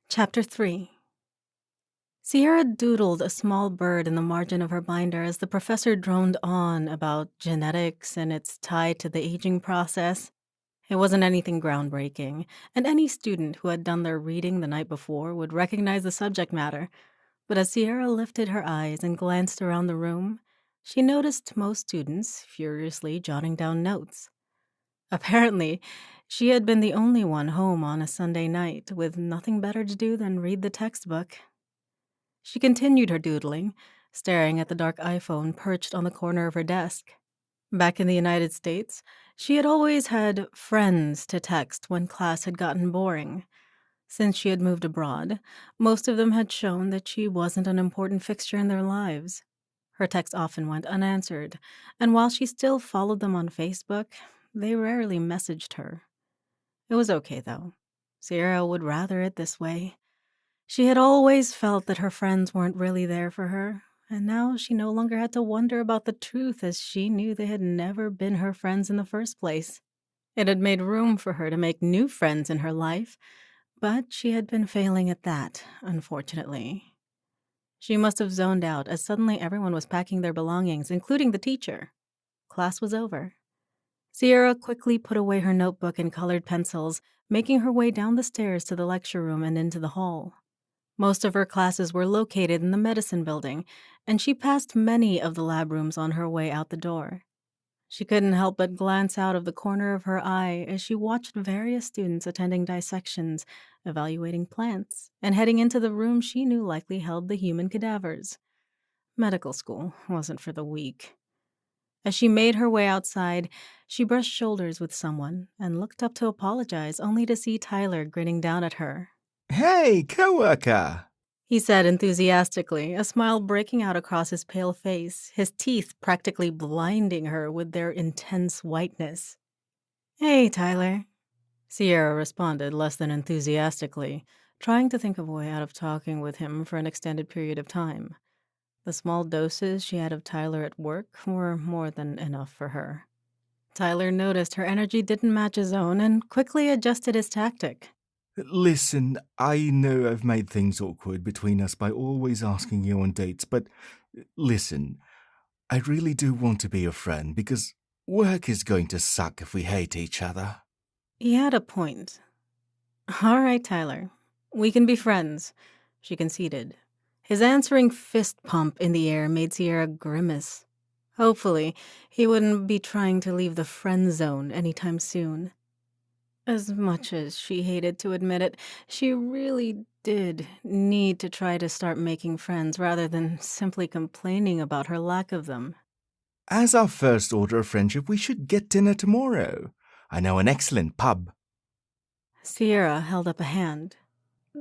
Chapter 3. Sierra doodled a small bird in the margin of her binder as the professor droned on about genetics and its tie to the aging process. It wasn't anything groundbreaking, and any student who had done their reading the night before would recognize the subject matter. But as Sierra lifted her eyes and glanced around the room, she noticed most students furiously jotting down notes. Apparently, she had been the only one home on a Sunday night, with nothing better to do than read the textbook. She continued her doodling, staring at the dark iPhone perched on the corner of her desk. Back in the United States, she had always had friends to text when class had gotten boring. Since she had moved abroad, most of them had shown that she wasn't an important fixture in their lives. Her texts often went unanswered, and while she still followed them on Facebook, they rarely messaged her. It was okay, though. Sierra would rather it this way. She had always felt that her friends weren't really there for her, and now she no longer had to wonder about the truth, as she knew they had never been her friends in the first place. It had made room for her to make new friends in her life, but she had been failing at that, unfortunately. She must have zoned out as suddenly everyone was packing their belongings, including the teacher. Class was over. Sierra quickly put away her notebook and colored pencils, making her way down the stairs to the lecture room and into the hall. Most of her classes were located in the medicine building, and she passed many of the lab rooms on her way out the door. She couldn't help but glance out of the corner of her eye as she watched various students attending dissections, evaluating plants, and heading into the room she knew likely held the human cadavers. Medical school wasn't for the weak. As she made her way outside, she brushed shoulders with someone and looked up to apologize, only to see Tyler grinning down at her. Hey, coworker! He said enthusiastically, a smile breaking out across his pale face, his teeth practically blinding her with their intense whiteness. Hey, Tyler. Sierra responded less than enthusiastically, trying to think of a way out of talking with him for an extended period of time. The small doses she had of Tyler at work were more than enough for her. Tyler noticed her energy didn't match his own and quickly adjusted his tactic. Listen, I know I've made things awkward between us by always asking you on dates, but listen, I really do want to be your friend because work is going to suck if we hate each other. He had a point. All right, Tyler. We can be friends, she conceded. His answering fist pump in the air made Sierra grimace. Hopefully, he wouldn't be trying to leave the friend zone anytime soon. As much as she hated to admit it, she really did need to try to start making friends rather than simply complaining about her lack of them. As our first order of friendship, we should get dinner tomorrow. I know an excellent pub. Sierra held up a hand.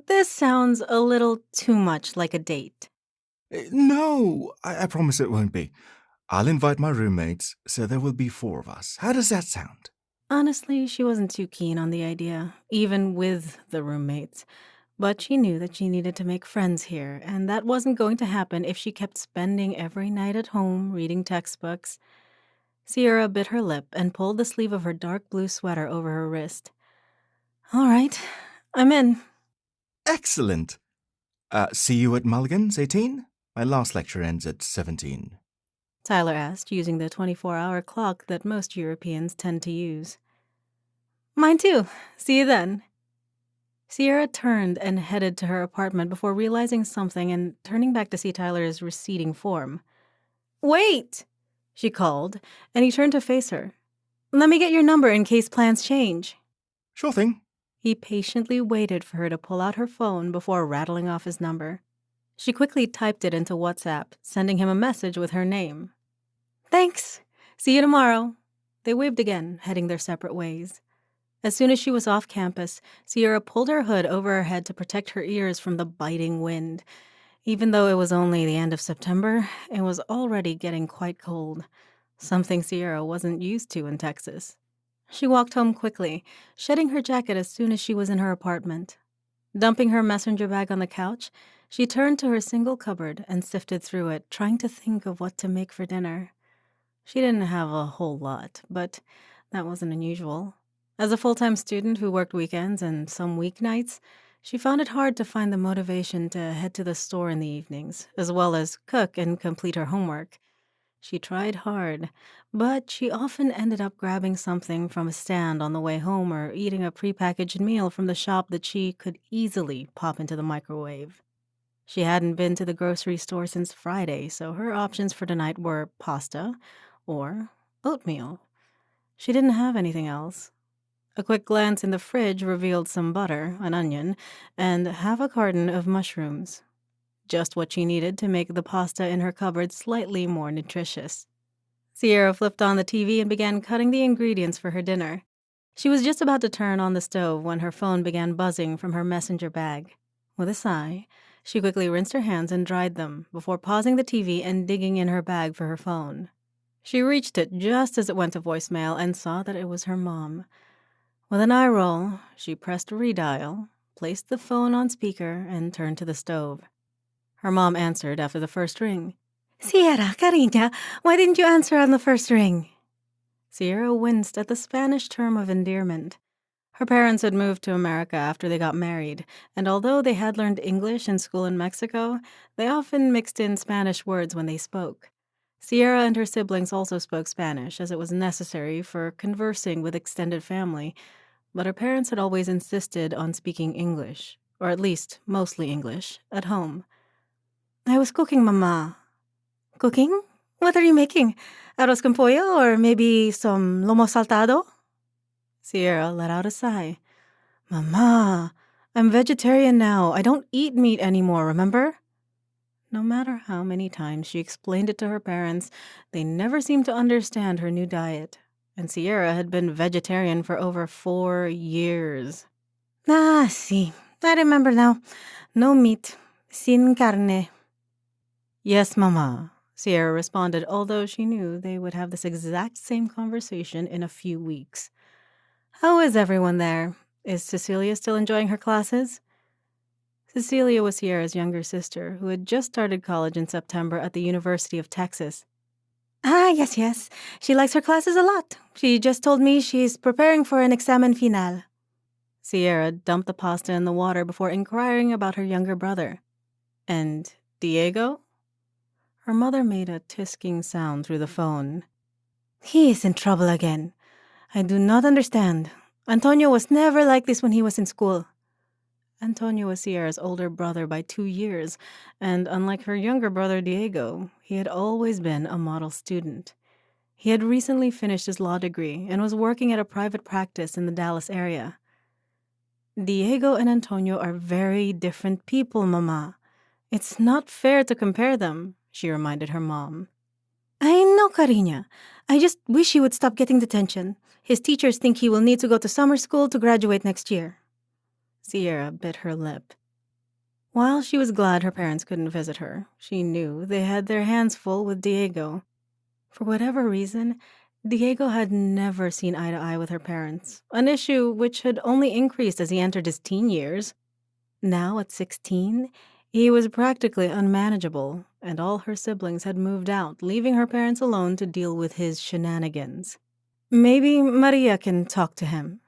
This sounds a little too much like a date. No, I promise it won't be. I'll invite my roommates, so there will be 4 of us. How does that sound? Honestly, she wasn't too keen on the idea, even with the roommates. But she knew that she needed to make friends here, and that wasn't going to happen if she kept spending every night at home reading textbooks. Sierra bit her lip and pulled the sleeve of her dark blue sweater over her wrist. All right, I'm in. Excellent! See you at Mulligan's, 18? My last lecture ends at 17. Tyler asked, using the 24-hour clock that most Europeans tend to use. Mine too. See you then. Sierra turned and headed to her apartment before realizing something and turning back to see Tyler's receding form. Wait! She called, and he turned to face her. Let me get your number in case plans change. Sure thing. He patiently waited for her to pull out her phone before rattling off his number. She quickly typed it into WhatsApp, sending him a message with her name. Thanks. See you tomorrow. They waved again, heading their separate ways. As soon as she was off campus, Sierra pulled her hood over her head to protect her ears from the biting wind. Even though it was only the end of September, it was already getting quite cold, something Sierra wasn't used to in Texas. She walked home quickly, shedding her jacket as soon as she was in her apartment. Dumping her messenger bag on the couch, she turned to her single cupboard and sifted through it, trying to think of what to make for dinner. She didn't have a whole lot, but that wasn't unusual. As a full-time student who worked weekends and some weeknights, She found it hard to find the motivation to head to the store in the evenings, as well as cook and complete her homework. She tried hard, but she often ended up grabbing something from a stand on the way home or eating a prepackaged meal from the shop that she could easily pop into the microwave. She hadn't been to the grocery store since Friday, so her options for tonight were pasta or oatmeal. She didn't have anything else. A quick glance in the fridge revealed some butter, an onion, and half a carton of mushrooms. Just what she needed to make the pasta in her cupboard slightly more nutritious. Sierra flipped on the TV and began cutting the ingredients for her dinner. She was just about to turn on the stove when her phone began buzzing from her messenger bag. With a sigh, she quickly rinsed her hands and dried them before pausing the TV and digging in her bag for her phone. She reached it just as it went to voicemail and saw that it was her mom. With an eye roll, she pressed redial, placed the phone on speaker, and turned to the stove. Her mom answered after the first ring. "Sierra, cariña, why didn't you answer on the first ring?" Sierra winced at the Spanish term of endearment. Her parents had moved to America after they got married, and although they had learned English in school in Mexico, they often mixed in Spanish words when they spoke. Sierra and her siblings also spoke Spanish, as it was necessary for conversing with extended family, but her parents had always insisted on speaking English, or at least mostly English, at home. "I was cooking, Mama." "Cooking? What are you making? Arroz con pollo or maybe some lomo saltado?" Sierra let out a sigh. "Mama, I'm vegetarian now. I don't eat meat anymore, remember?" No matter how many times she explained it to her parents, they never seemed to understand her new diet. And Sierra had been vegetarian for over 4 years. "Ah, sí. I remember now. No meat. Sin carne." "Yes, Mama," Sierra responded, although she knew they would have this exact same conversation in a few weeks. "How is everyone there? Is Cecilia still enjoying her classes?" Cecilia was Sierra's younger sister, who had just started college in September at the University of Texas. "Ah, yes, yes. She likes her classes a lot. She just told me she's preparing for an examen final." Sierra dumped the pasta in the water before inquiring about her younger brother. "And Diego?" Her mother made a tisking sound through the phone. "He is in trouble again. I do not understand. Antonio was never like this when he was in school." Antonio was Sierra's older brother by 2 years, and unlike her younger brother Diego, he had always been a model student. He had recently finished his law degree and was working at a private practice in the Dallas area. "Diego and Antonio are very different people, Mama. It's not fair to compare them," she reminded her mom. "I know, Cariña. I just wish he would stop getting detention. His teachers think he will need to go to summer school to graduate next year." Sierra bit her lip. While she was glad her parents couldn't visit her, she knew they had their hands full with Diego. For whatever reason, Diego had never seen eye to eye with her parents, an issue which had only increased as he entered his teen years. Now, at 16, he was practically unmanageable, and all her siblings had moved out, leaving her parents alone to deal with his shenanigans. "Maybe Maria can talk to him."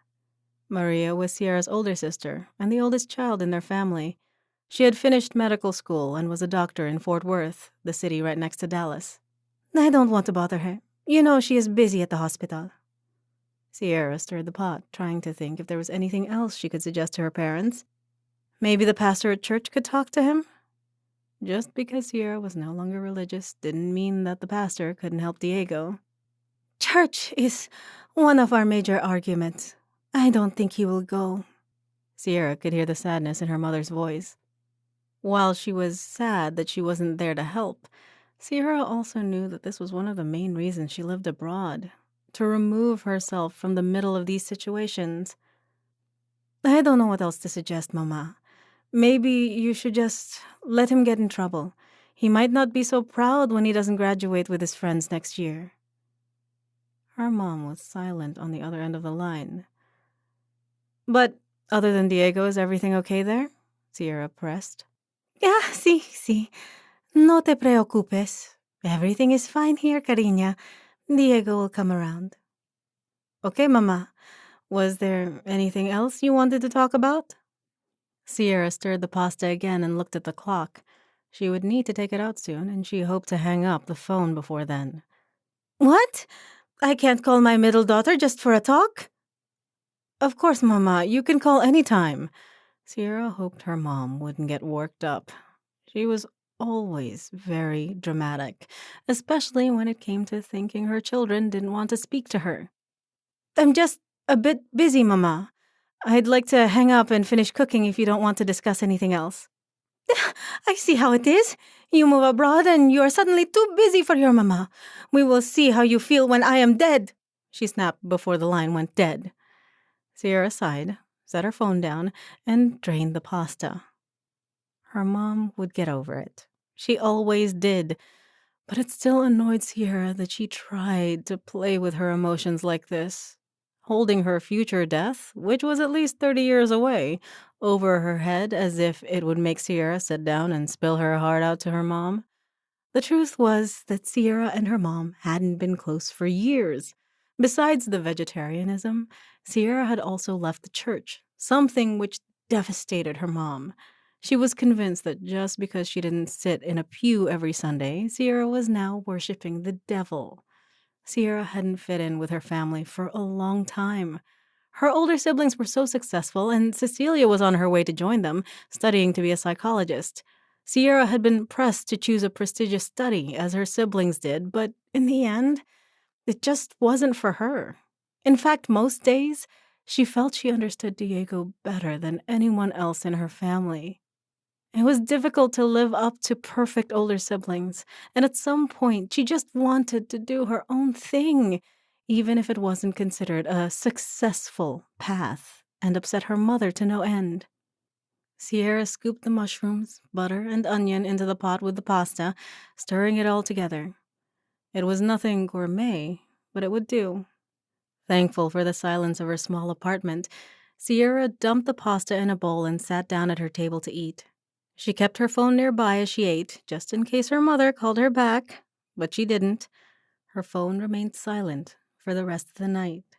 Maria was Sierra's older sister and the oldest child in their family. She had finished medical school and was a doctor in Fort Worth, the city right next to Dallas. "I don't want to bother her. You know she is busy at the hospital." Sierra stirred the pot, trying to think if there was anything else she could suggest to her parents. Maybe the pastor at church could talk to him? Just because Sierra was no longer religious didn't mean that the pastor couldn't help Diego. "Church is one of our major arguments. I don't think he will go." Sierra could hear the sadness in her mother's voice. While she was sad that she wasn't there to help, Sierra also knew that this was one of the main reasons she lived abroad, to remove herself from the middle of these situations. "I don't know what else to suggest, Mama. Maybe you should just let him get in trouble. He might not be so proud when he doesn't graduate with his friends next year." Her mom was silent on the other end of the line. "But other than Diego, is everything okay there?" Sierra pressed. "Yeah, sí, sí. No te preocupes. Everything is fine here, cariña. Diego will come around." "Okay, Mama. Was there anything else you wanted to talk about?" Sierra stirred the pasta again and looked at the clock. She would need to take it out soon, and she hoped to hang up the phone before then. What? I can't call my middle daughter just for a talk? Of course, Mama, you can call any time. Sierra hoped her mom wouldn't get worked up. She was always very dramatic, especially when it came to thinking her children didn't want to speak to her. I'm just a bit busy, Mama. I'd like to hang up and finish cooking if you don't want to discuss anything else. I see how it is. You move abroad and you are suddenly too busy for your Mama. We will see how you feel when I am dead, she snapped before the line went dead. Sierra sighed, set her phone down, and drained the pasta. Her mom would get over it. She always did. But it still annoyed Sierra that she tried to play with her emotions like this, holding her future death, which was at least 30 years away, over her head as if it would make Sierra sit down and spill her heart out to her mom. The truth was that Sierra and her mom hadn't been close for years. Besides the vegetarianism, Sierra had also left the church, something which devastated her mom. She was convinced that just because she didn't sit in a pew every Sunday, Sierra was now worshiping the devil. Sierra hadn't fit in with her family for a long time. Her older siblings were so successful, and Cecilia was on her way to join them, studying to be a psychologist. Sierra had been pressed to choose a prestigious study, as her siblings did, but in the end, it just wasn't for her. In fact, most days, she felt she understood Diego better than anyone else in her family. It was difficult to live up to perfect older siblings, and at some point, she just wanted to do her own thing, even if it wasn't considered a successful path, and upset her mother to no end. Sierra scooped the mushrooms, butter, and onion into the pot with the pasta, stirring it all together. It was nothing gourmet, but it would do. Thankful for the silence of her small apartment, Sierra dumped the pasta in a bowl and sat down at her table to eat. She kept her phone nearby as she ate, just in case her mother called her back, but she didn't. Her phone remained silent for the rest of the night.